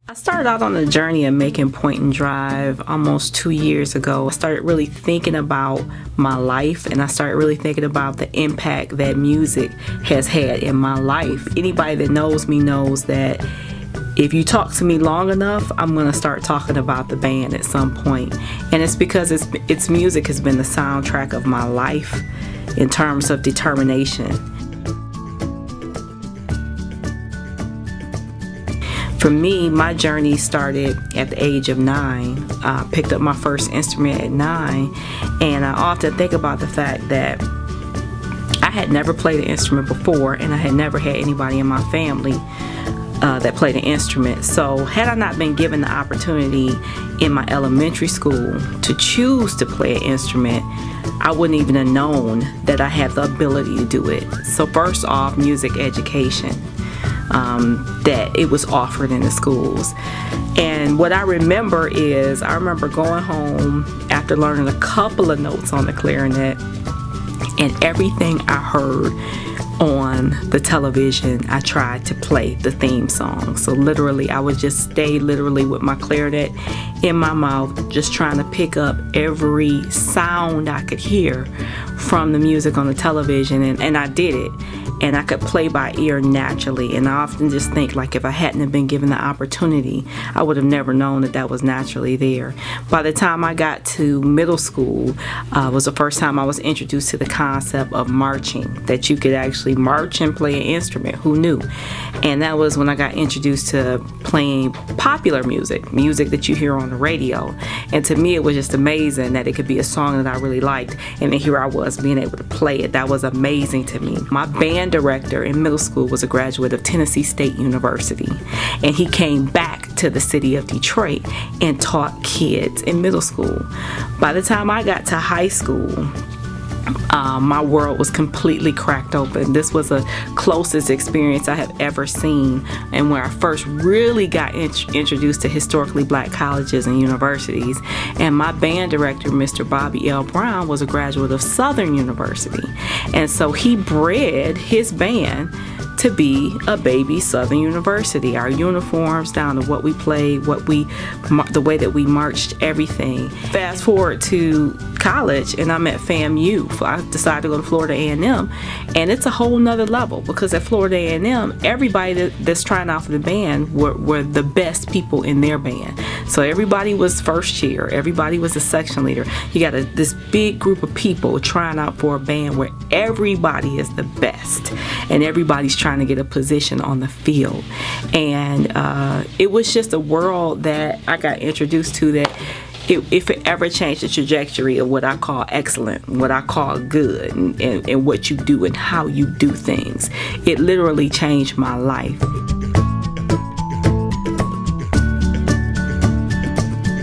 I started out on a journey of making Point and Drive almost 2 years ago. I started really thinking about my life, and I started really thinking about the impact that music has had in my life. Anybody that knows me knows that if you talk to me long enough, I'm going to start talking about the band at some point. And it's because its music has been the soundtrack of my life in terms of determination. For me, my journey started at the age of 9. I picked up my first instrument at 9, and I often think about the fact that I had never played an instrument before, and I had never had anybody in my family that played an instrument. So had I not been given the opportunity in my elementary school to choose to play an instrument, I wouldn't even have known that I had the ability to do it. So first off, music education. That it was offered in the schools. And what I remember is I remember going home after learning a couple of notes on the clarinet, and everything I heard on the television, I tried to play the theme song. So literally, I would just stay literally with my clarinet in my mouth, just trying to pick up every sound I could hear from the music on the television, and I did it. And I could play by ear naturally. And I often just think, like, if I hadn't have been given the opportunity, I would have never known that that was naturally there. By the time I got to middle school, was the first time I was introduced to the concept of marching, that you could actually march and play an instrument. Who knew? And that was when I got introduced to playing popular music that you hear on the radio. And to me, it was just amazing that it could be a song that I really liked, and then here I was being able to play it. That was amazing to me. My band director in middle school was a graduate of Tennessee State University, and he came back to the city of Detroit and taught kids in middle school. By the time I got to high school, my world was completely cracked open. This was the closest experience I have ever seen, and where I first really got introduced to historically black colleges and universities. And my band director, Mr. Bobby L. Brown, was a graduate of Southern University, and so he bred his band to be a baby Southern University. Our uniforms down to what we played, the way that we marched, everything. Fast forward to college, and I'm at FAMU. I decided to go to Florida A&M, and it's a whole nother level, because at Florida A&M, everybody that's trying out for the band were the best people in their band. So everybody was first chair, everybody was a section leader. You got this big group of people trying out for a band where everybody is the best, and everybody's trying to get a position on the field. And it was just a world that I got introduced to that if it ever changed the trajectory of what I call excellent, what I call good, and what you do and how you do things, it literally changed my life.